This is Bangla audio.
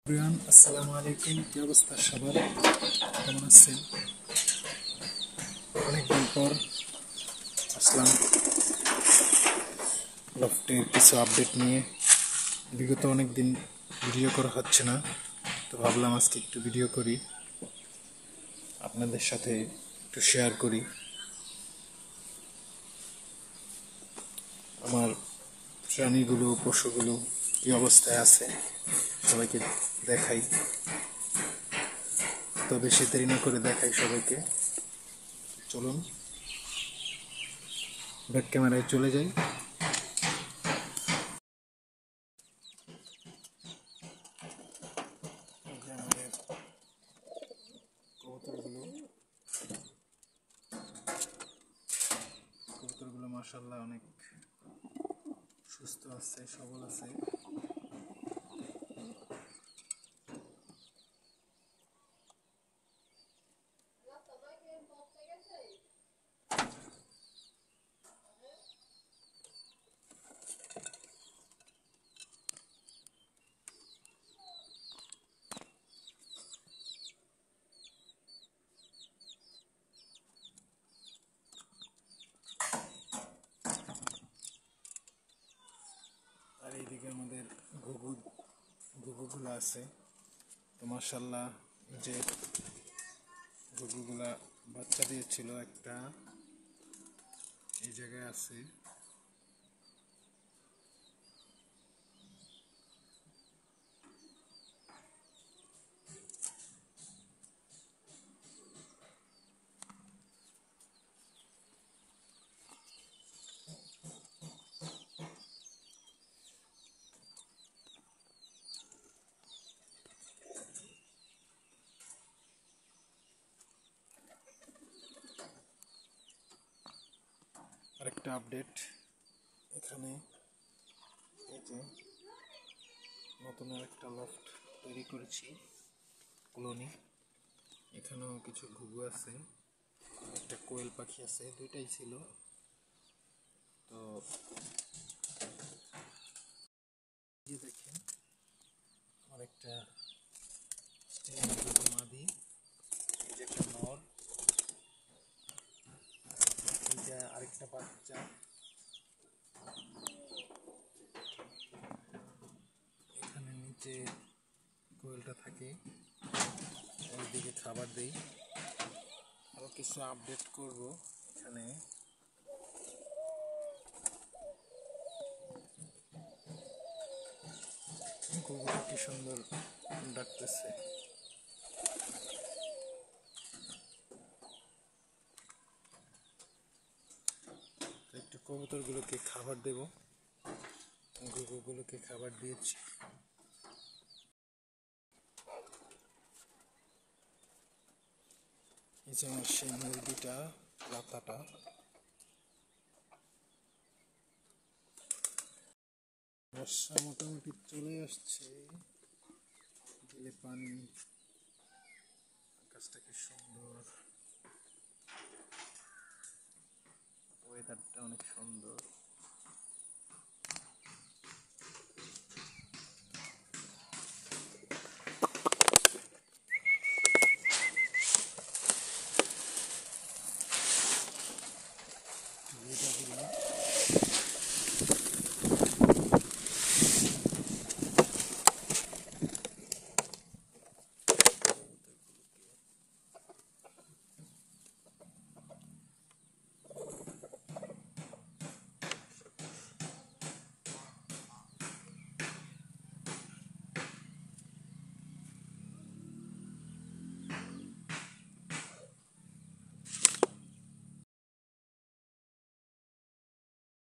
প্রিয়ান, আসসালামু আলাইকুম। কি অবস্থা সবার? কেমন আছেন? অনেকদিন পর আসলাম লফটের কিছু আপডেট নিয়ে। বিগত অনেক দিন ভিডিও করা হচ্ছে না, তো ভাবলাম আজকে একটু ভিডিও করি, আপনাদের সাথে একটু শেয়ার করি আমার প্রাণীগুলো, পশুগুলো কী অবস্থায় আছে, সবাইকে দেখাই। তো বেশি দেরি না করে দেখাই সবাইকে। চলুন ব্যাক ক্যামেরায় চলে যাই। আমাদের কবুতরগুলো কবুতরগুলো মাশাআল্লাহ অনেক সুস্থ আছে, সবল আছে। আর এইদিকে আমাদের ঘুঘুগুলো আছে। তো মাশাআল্লাহ, যে ঘুঘুগুলা বাচ্চা দিয়েছিল, একটা এই জায়গায় আছে। আরেকটা আপডেট, এখানে এই যে নতুন আরেকটা লফট তৈরি করেছি, কলোনি। এখানেও কিছু ঘুঘু আছে, একটা কোয়েল পাখি আছে, দুইটাই ছিল। তো দেখেন আমার একটা মাদি, এই যে একটা নর, এইটা আরেকটা বাচ্চা। এখানে নিচে কোয়েলটা থাকে, ওইদিকে খাবার দেই। আরও কিছু আপডেট করব এখানে। কুকুরটা কি সুন্দর ডাকতেছে। একটু কবুতরগুলোকে খাবার দেব, ঘুঘুগুলোকে খাবার দিয়েছি। এই যে আমার সেই মুরগিটা, লাতাটা। বর্ষা মোটামুটি চলে আসছে, দিলে পানি, আকাশটা কি সুন্দর, ওয়েদারটা অনেক সুন্দর।